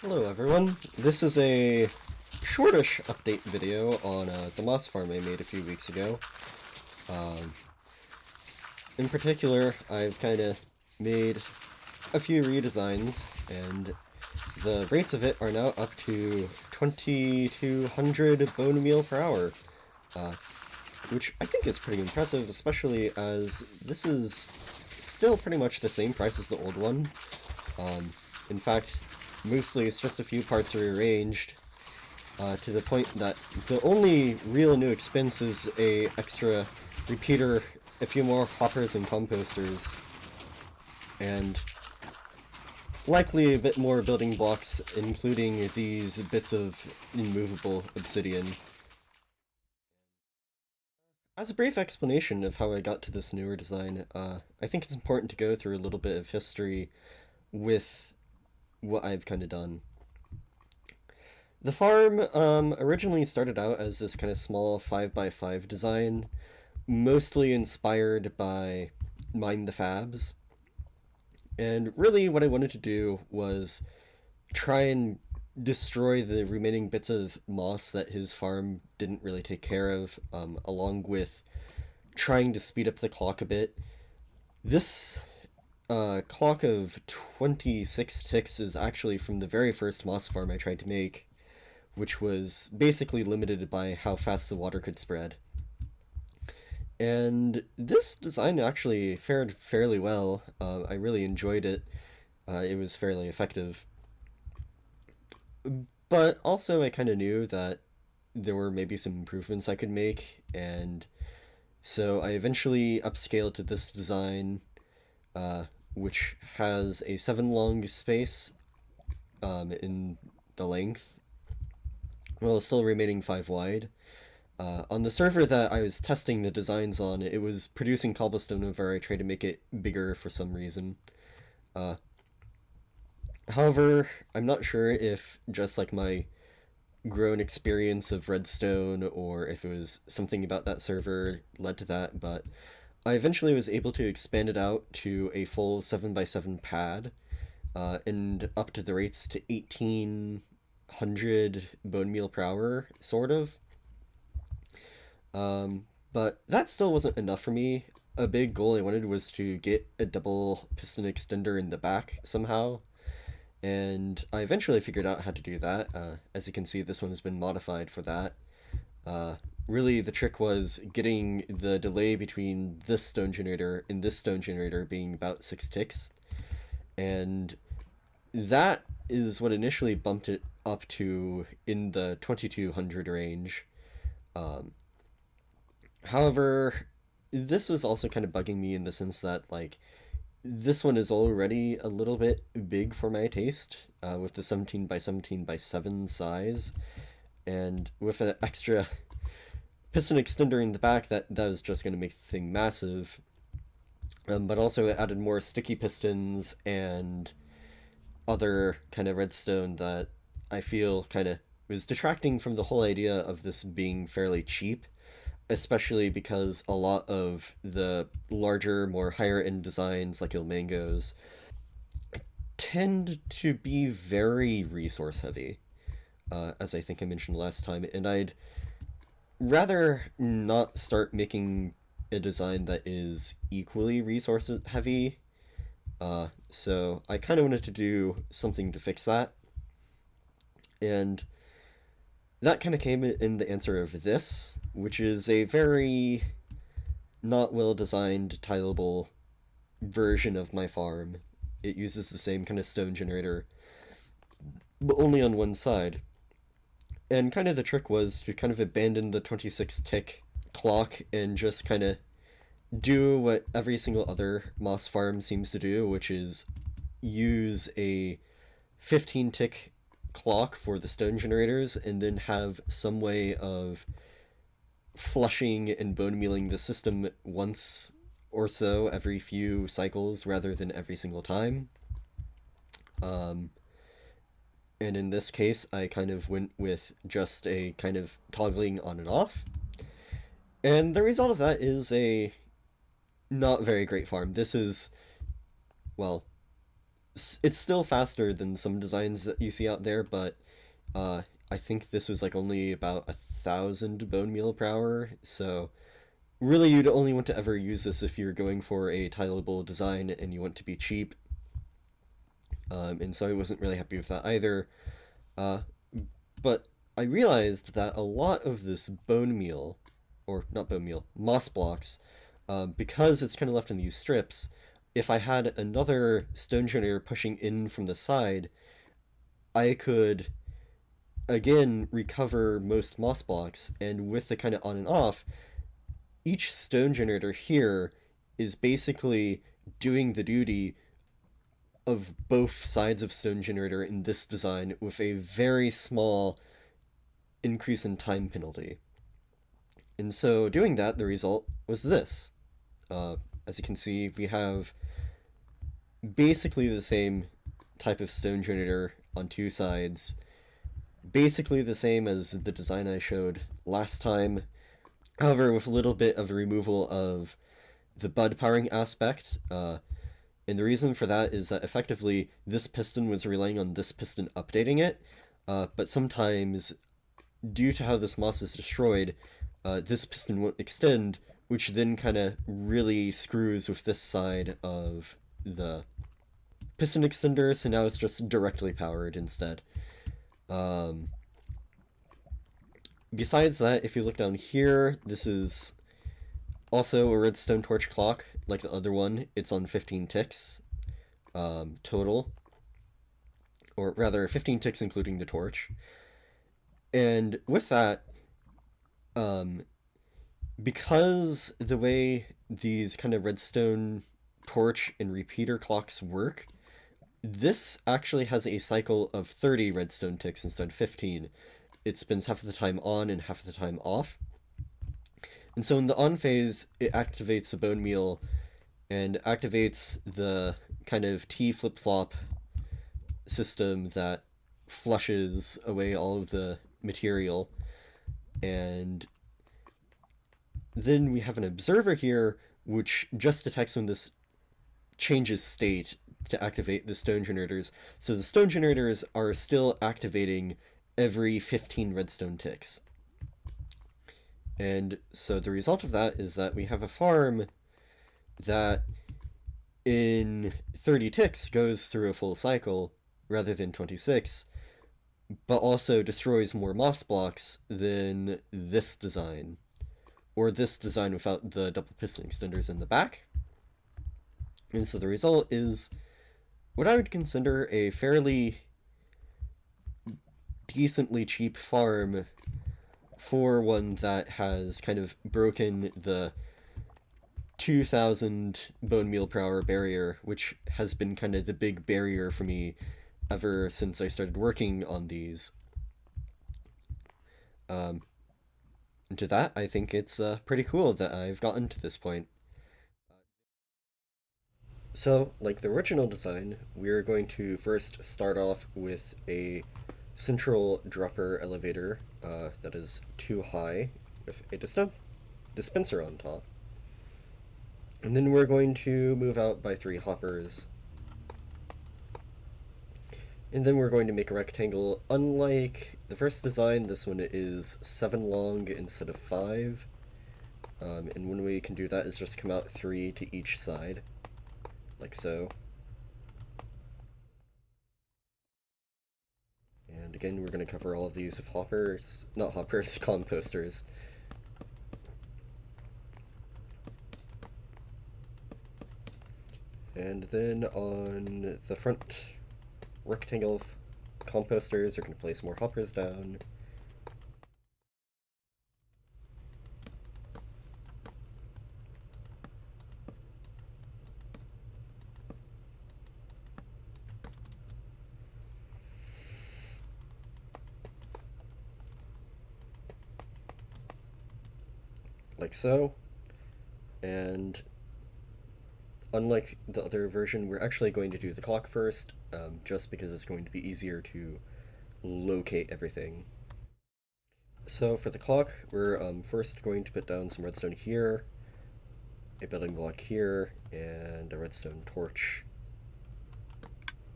Hello everyone, this is a shortish update video on the moss farm I made a few weeks ago. Um, in particular, I've kind of made a few redesigns, and the rates of it are now up to 2200 Bonemeal per hour, uh, which I think is pretty impressive, especially as this is still pretty much the same price as the old one. In fact, mostly it's just a few parts rearranged, to the point that the only real new expense is a extra repeater, a few more hoppers and composters, and likely a bit more building blocks, including these bits of immovable obsidian. As a brief explanation of how I got to this newer design, I think it's important to go through a little bit of history with what I've kind of done. The farm originally started out as this kind of small 5x5 design, mostly inspired by Mine the Fabs. And really, what I wanted to do was try and destroy the remaining bits of moss that his farm didn't really take care of, along with trying to speed up the clock a bit. This clock of 26 ticks is actually from the very first moss farm I tried to make, which was basically limited by how fast the water could spread. And this design actually fared fairly well. I really enjoyed it. It was fairly effective. But also, I kind of knew that there were maybe some improvements I could make, and so I eventually upscaled to this design, uh, which has a 7 long space in the length, while still remaining 5 wide. On the server that I was testing the designs on, it was producing cobblestone whenever I tried to make it bigger for some reason. Uh, However, I'm not sure if just like my grown experience of redstone or if it was something about that server led to that, but I eventually was able to expand it out to a full 7x7 pad, and up to the rates to 1800 bone meal per hour, sort of. But that still wasn't enough for me. A big goal I wanted was to get a double piston extender in the back somehow, and I eventually figured out how to do that. As you can see, this one has been modified for that. Uh, Really, the trick was getting the delay between this stone generator and this stone generator being about 6 ticks, and that is what initially bumped it up to in the 2200 range. Um, However, this was also kind of bugging me in the sense that, like, this one is already a little bit big for my taste, with the 17 by 17 by 7 size, and with an extra piston extender in the back, that was just going to make the thing massive. But also it added more sticky pistons and other kind of redstone that I feel kind of was detracting from the whole idea of this being fairly cheap, especially because a lot of the larger, more higher end designs like Ilmangos tend to be very resource heavy, as I think I mentioned last time, and I'd rather not start making a design that is equally resource heavy. So I kind of wanted to do something to fix that, and that kind of came in the answer of this, which is a very not well designed tileable version of my farm. It uses the same kind of stone generator, but only on one side. And kind of the trick was to kind of abandon the 26 tick clock and just kind of do what every single other moss farm seems to do, which is use a 15 tick clock for the stone generators and then have some way of flushing and bone mealing the system once or so every few cycles rather than every single time. Um, and in this case, I kind of went with just a kind of toggling on and off. And the result of that is a not very great farm. This is, well, it's still faster than some designs that you see out there, but uh, I think this was like only about 1,000 bone meal per hour. So really, you'd only want to ever use this if you're going for a tileable design and you want to be cheap. And so I wasn't really happy with that either. Uh, but I realized that a lot of this bone meal, or not bone meal, moss blocks, because it's kind of left in these strips, if I had another stone generator pushing in from the side, I could again recover most moss blocks, and with the kind of on and off, each stone generator here is basically doing the duty of both sides of stone generator in this design with a very small increase in time penalty. And so doing that, the result was this. Uh, as you can see, we have basically the same type of stone generator on two sides, basically the same as the design I showed last time, however, with a little bit of the removal of the bud powering aspect. And the reason for that is that effectively this piston was relying on this piston updating it, but sometimes, due to how this moss is destroyed, this piston won't extend, which then kind of really screws with this side of the piston extender, so now it's just directly powered instead. Um, Besides that, if you look down here, this is also a redstone torch clock, like the other one. It's on 15 ticks total, or rather 15 ticks including the torch. And with that, um, because the way these kind of redstone torch and repeater clocks work, this actually has a cycle of 30 redstone ticks instead of 15. It spins half of the time on and half of the time off. And so in the on phase, it activates the bone meal and activates the kind of T flip-flop system that flushes away all of the material. And then we have an observer here which just detects when this changes state to activate the stone generators. So the stone generators are still activating every 15 redstone ticks. And so the result of that is that we have a farm that in 30 ticks goes through a full cycle rather than 26, but also destroys more moss blocks than this design, or this design without the double piston extenders in the back. And so the result is what I would consider a fairly decently cheap farm for one that has kind of broken the 2,000 bone meal per hour barrier, which has been kind of the big barrier for me ever since I started working on these. And to that, I think it's pretty cool that I've gotten to this point. So, like the original design, we're going to first start off with a central dropper elevator that is too high with a dispenser on top. And then we're going to move out by 3 hoppers. And then we're going to make a rectangle. Unlike the first design, this one is 7 long instead of 5. And one way you can do that is just come out 3 to each side, like so. And again, we're going to cover all of these with hoppers, not hoppers, composters. And then on the front rectangle of composters, we're going to place more hoppers down. Like so. And unlike the other version, we're actually going to do the clock first, just because it's going to be easier to locate everything. So for the clock, we're first going to put down some redstone here, a building block here, and a redstone torch.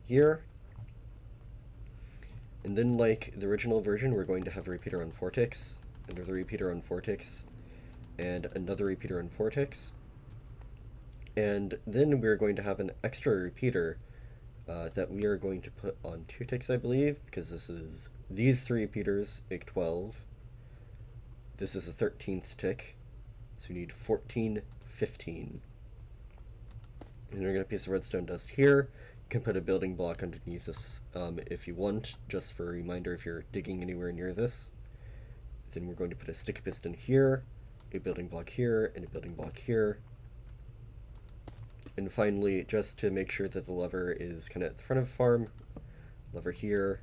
here. And then, like the original version, we're going to have a repeater on 4 ticks, another repeater on 4 ticks, and another repeater on 4 ticks. And then we're going to have an extra repeater that we are going to put on 2 ticks, I believe, because this is these 3 repeaters make 12. This is a 13th tick, so we need 14, 15. And we're going to piece of redstone dust here. You can put a building block underneath this if you want, just for a reminder if you're digging anywhere near this. Then we're going to put a sticky piston here, a building block here, and a building block here. And finally, just to make sure that the lever is kind of at the front of the farm, lever here,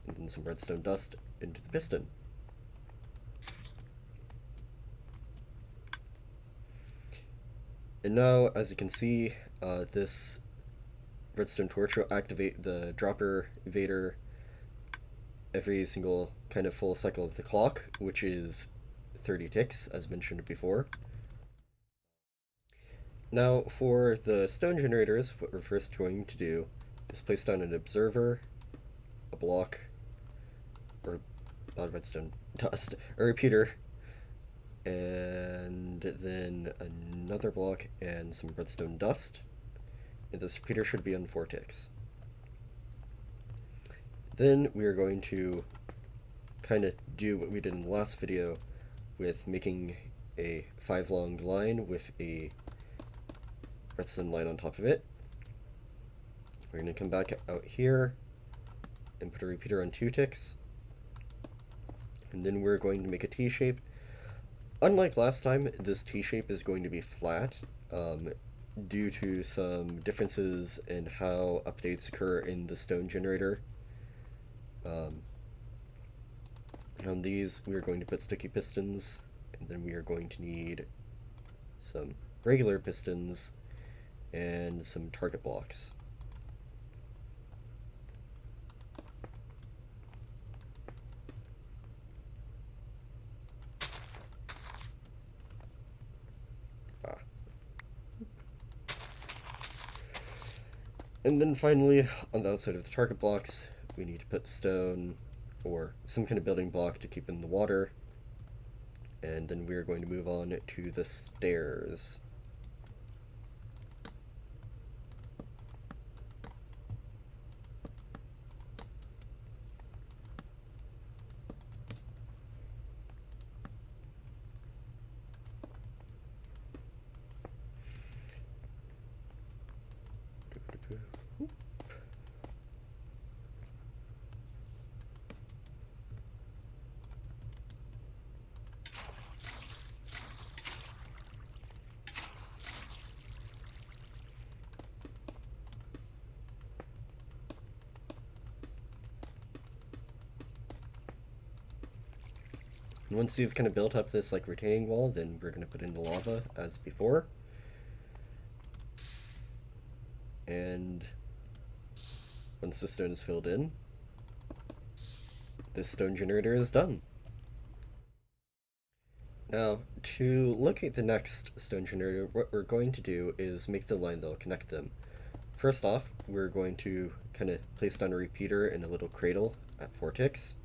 and then some redstone dust into the piston. And now, as you can see, this redstone torch will activate the dropper evader every single kind of full cycle of the clock, which is 30 ticks, as mentioned before. Now, for the stone generators, what we're first going to do is place down an observer, a block, or not redstone, dust, a repeater, and then another block and some redstone dust. And this repeater should be on 4 ticks. Then we are going to kind of do what we did in the last video with making a 5 long line with a redstone line on top of it. We're going to come back out here and put a repeater on 2 ticks. And then we're going to make a T-shape. Unlike last time, this T-shape is going to be flat due to some differences in how updates occur in the stone generator. And on these, we are going to put sticky pistons, and then we are going to need some regular pistons and some target blocks. And then finally, on the outside of the target blocks, we need to put stone or some kind of building block to keep in the water. And then we're going to move on to the stairs. And once you've kind of built up this like retaining wall, then we're going to put in the lava as before. And once the stone is filled in, this stone generator is done. Now, to locate the next stone generator, what we're going to do is make the line that will connect them. First off, we're going to kind of place down a repeater in a little cradle at 4 ticks.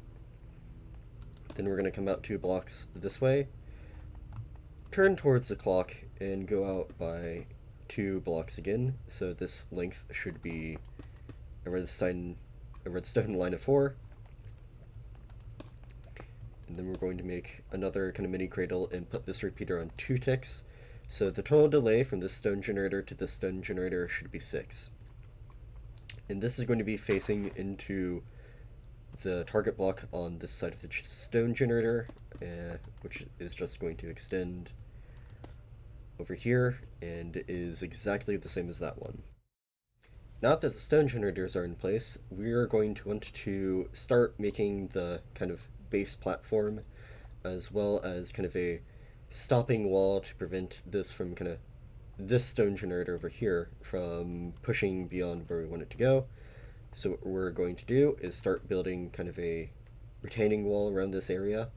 Then we're going to come out 2 blocks this way, turn towards the clock, and go out by 2 blocks again. So this length should be a redstone line of 4. And then we're going to make another kind of mini cradle and put this repeater on 2 ticks. So the total delay from this stone generator to this stone generator should be 6. And this is going to be facing into the target block on this side of the stone generator, which is just going to extend over here and is exactly the same as that one. Now that the stone generators are in place, we are going to want to start making the kind of base platform as well as kind of a stopping wall to prevent this from kind of this stone generator over here from pushing beyond where we want it to go. So what we're going to do is start building kind of a retaining wall around this area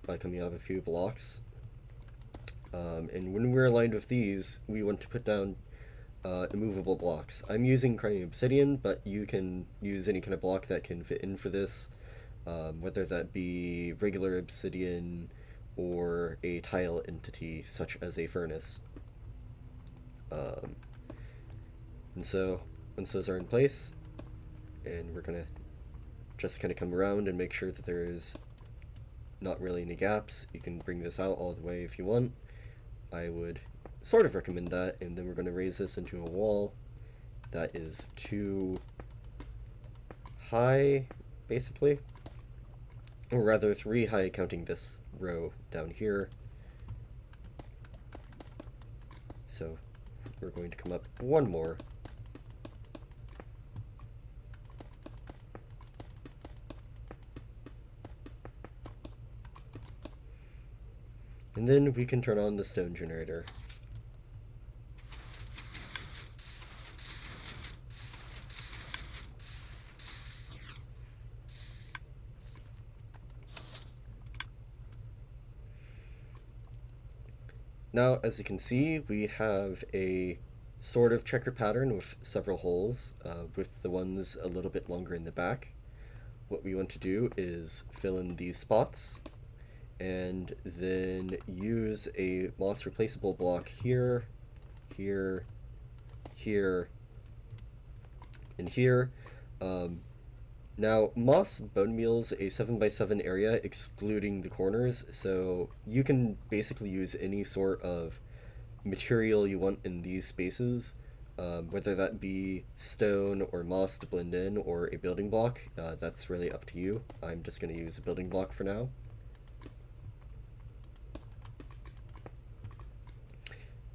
by coming out of a few blocks. And when we're aligned with these, we want to put down immovable blocks. I'm using crying obsidian, but you can use any kind of block that can fit in for this, whether that be regular obsidian or a tile entity such as a furnace. Um, and so once those are in place, and we're gonna just kind of come around and make sure that there's not really any gaps. You can bring this out all the way if you want. I would sort of recommend that, and then we're going to raise this into a wall that is too high, basically. Or rather, 3 high counting this row down here. So we're going to come up 1 more. And then we can turn on the stone generator. Now, as you can see, we have a sort of checker pattern with several holes, with the ones a little bit longer in the back. What we want to do is fill in these spots, and then use a moss replaceable block here, here, here, and here. Now, moss bonemeal's a 7x7 area, excluding the corners, so you can basically use any sort of material you want in these spaces, whether that be stone or moss to blend in, or a building block. That's really up to you. I'm just going to use a building block for now.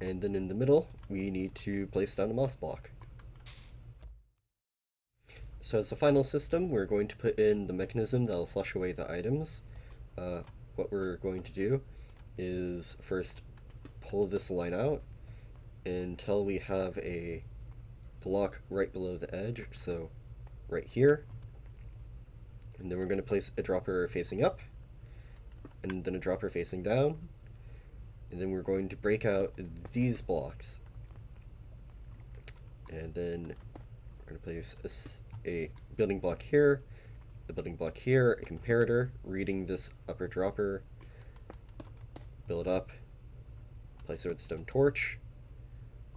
And then in the middle, we need to place down a moss block. So as the final system, we're going to put in the mechanism that will flush away the items. What we're going to do is first pull this line out until we have a block right below the edge, so right here. And then we're going to place a dropper facing up, and then a dropper facing down. And then we're going to break out these blocks. And then we're going to place a building block here, a building block here, a comparator, reading this upper dropper, build up, place a redstone torch,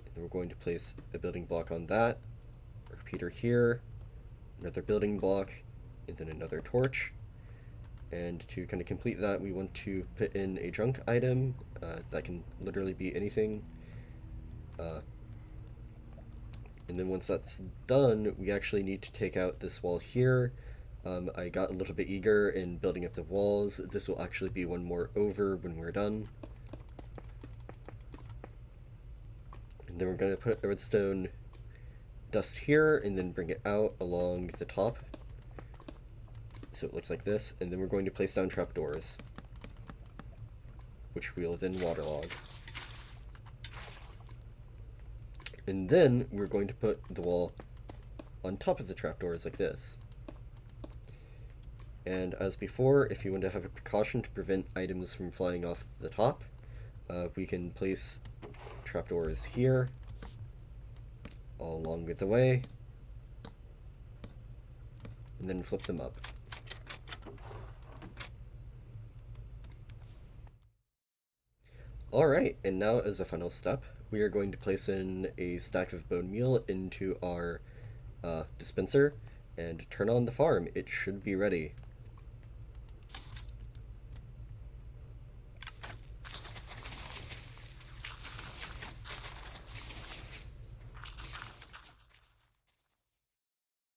and then we're going to place a building block on that, a repeater here, another building block, and then another torch. And to kind of complete that, we want to put in a junk item. That can literally be anything. And then once that's done, we actually need to take out this wall here. I got a little bit eager in building up the walls. This will actually be 1 more over when we're done. And then we're going to put a redstone dust here, and then bring it out along the top. So it looks like this, and then we're going to place down trapdoors, which we'll then waterlog. And then we're going to put the wall on top of the trapdoors like this. And as before, if you want to have a precaution to prevent items from flying off the top, we can place trapdoors here, all along the way, and then flip them up. Alright, and now as a final step, we are going to place in a stack of bone meal into our dispenser and turn on the farm. It should be ready.